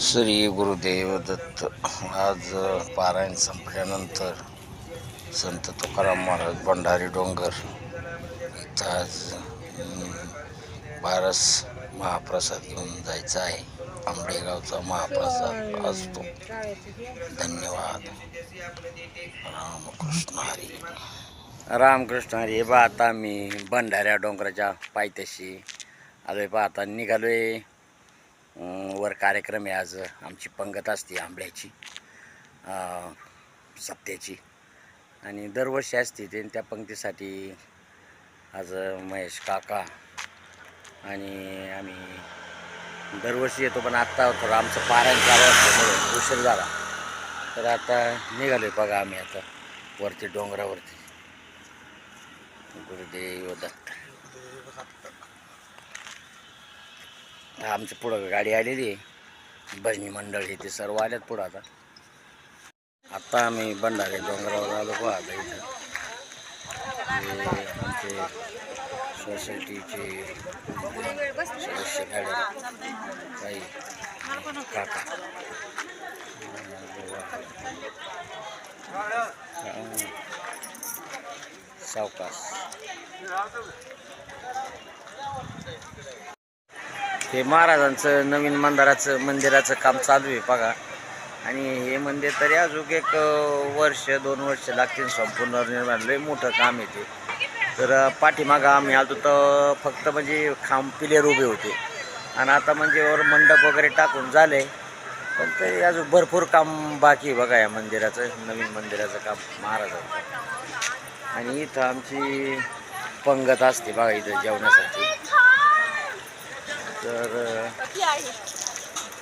श्री गुरुदेव दत्त. आज पारायण संपल्यानंतर संत तुकाराम महाराज भंडारी डोंगर इथं आज बारस महाप्रसाद घेऊन जायचा आहे. आंबेगावचा महाप्रसाद असतो. धन्यवाद. रामकृष्ण हरी. रामकृष्ण हरी. हे बा आता मी भंडाऱ्या डोंगराच्या पायथ्याशी आलोय. आता निघालोय. वर कार्यक्रम आहे. आज आमची पंगत असते आंब्याची, सप्त्याची, आणि दरवर्षी असते ते. त्या पंक्तीसाठी आज महेश काका आणि आम्ही दरवर्षी येतो, पण आत्ता थोडं आमचं पारायण चालू असल्यामुळे उशीर झाला. तर आता निघालोय बघा आम्ही आता वरती डोंगरावरती. गुरुदेव दत्त. आमच्या पुढं गाडी आलेली आहे. भजनी मंडळ हे ते सर्व आल्यात पुढं. आता आम्ही भंडारी डोंगरावर आलो. आता इथं आमचे सोसायटीचे सदस्य काही काका सावकाश. हे महाराजांचं नवीन मंदिराचं काम चालू आहे बघा. आणि हे मंदिर तरी अजून एक वर्ष 2 वर्ष लागतील संपूर्ण निर्माण. लय मोठं काम आहे ते. तर पाठीमागं आम्ही आलो तर फक्त म्हणजे खांब पिलेर उभे होते, आणि आता म्हणजे वर मंडप वगैरे टाकून झाले, पण तरी अजून भरपूर काम बाकी आहे बघा या मंदिराचं, नवीन मंदिराचं काम महाराजांचं. आणि इथं आमची पंगत असते बघा इथं जेवणासाठी. तर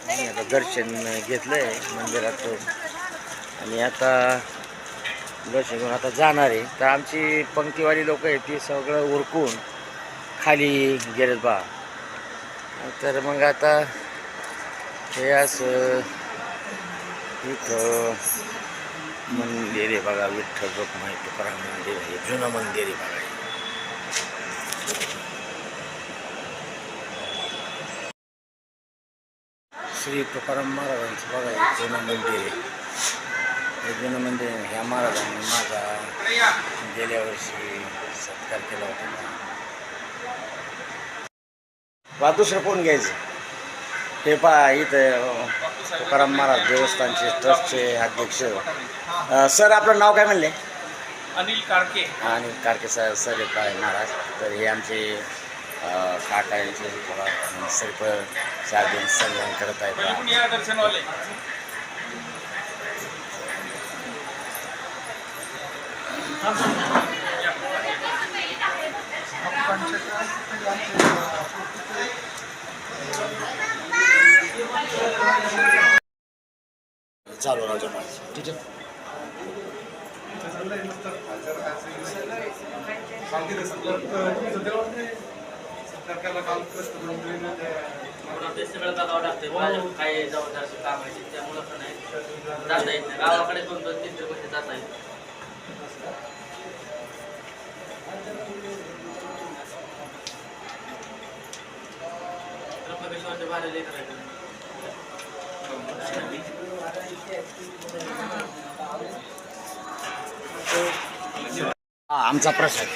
मी आता दर्शन घेतलं आहे मंदिरातून, आणि आता दर्शन घेऊन आता जाणार आहे. तर आमची पंक्तीवाली लोक आहेत ती सगळं उरकून खाली गेलेत बा. तर मग आता हे असं इथं मंदिर आहे बघा, विठ्ठल रुक्माई तुकाराम मंदिर आहे. जुनं मंदिर आहे बघा. श्री तुकाराम महाराजांचं बघा जुनं मंदिर आहे. हे जुनं मंदिर. ह्या महाराजांनी माझा गेल्या वर्षी सत्कार केला होता बा. दुसरं कोण घ्यायचं हे पहा. इथं तुकाराम महाराज देवस्थानचे ट्रस्टचे अध्यक्ष सर, आपलं नाव काय म्हणले? अनिल कारके. अनिल कारके सर येत महाराज. तर हे आमचे काका यांचे थोडा सर्प 4 दिन सन्मान करत आहेत. दर्शनवाले चालू राहतो ठीक आहे. सगळं बघावं लागतं. काय जबाबदार काम आहे त्यामुळं पण आहे जाता येत नाही. गावाकडे 2-2-3 वर्ष जाता येत. त्र्यंबकेश्वरच्या बाहेर लेकर आमचा प्रसाद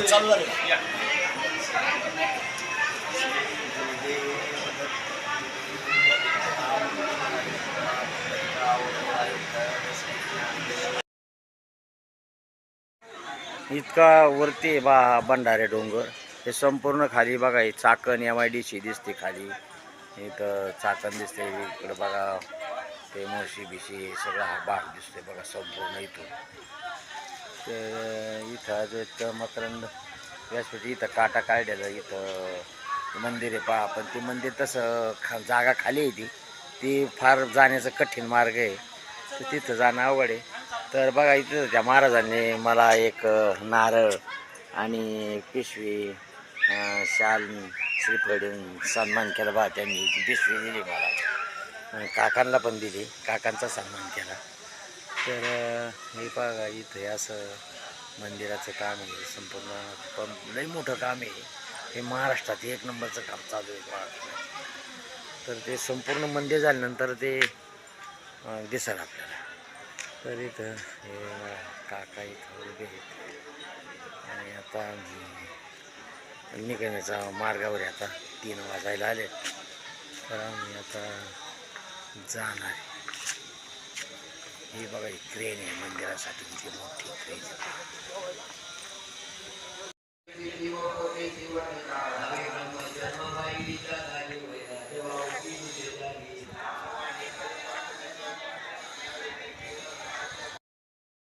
चालू झाला. इतका वरती आहे बा भंडारे डोंगर. हे संपूर्ण खाली बघा. ही चाकण MIDC दिसते खाली. इथं चाकण दिसते. इकडं बघा ते मोशी बिशी सगळा हा भाग दिसतोय बघा संपूर्ण इथून. ते इथं जो मकरंद व्यासपीठ इथं काटा काढलेलं इथं मंदिर आहे पहा. पण ते मंदिर तसं जागा खाली आहे ती फार जाण्याचं कठीण मार्ग आहे. तर तिथं जाणं अवघड आहे. तर बघा इथं त्या महाराजांनी मला एक नारळ आणि पिशवी शाल श्रीफळ सन्मान केला बा. त्यांनी पिशवी दिली मला. काकांना पण दिली. काकांचा सन्मान केला. तर हे बघा इथं असं मंदिराचं काम आहे संपूर्ण. पण लई मोठं काम आहे हे. महाराष्ट्रात 1 नंबरचं काम चालू आहे बघा. तर ते संपूर्ण मंदिर झाल्यानंतर ते दिसेल आपल्याला. तर इथं हे काका इथं उभे आहेत आणि आता निघण्याचा मार्गावर आहे. आता 3 वाजायला आले तर आम्ही आता जाणार आहे. ही बघा ही क्रेन आहे मंदिरासाठी, किती मोठी क्रेन आहे.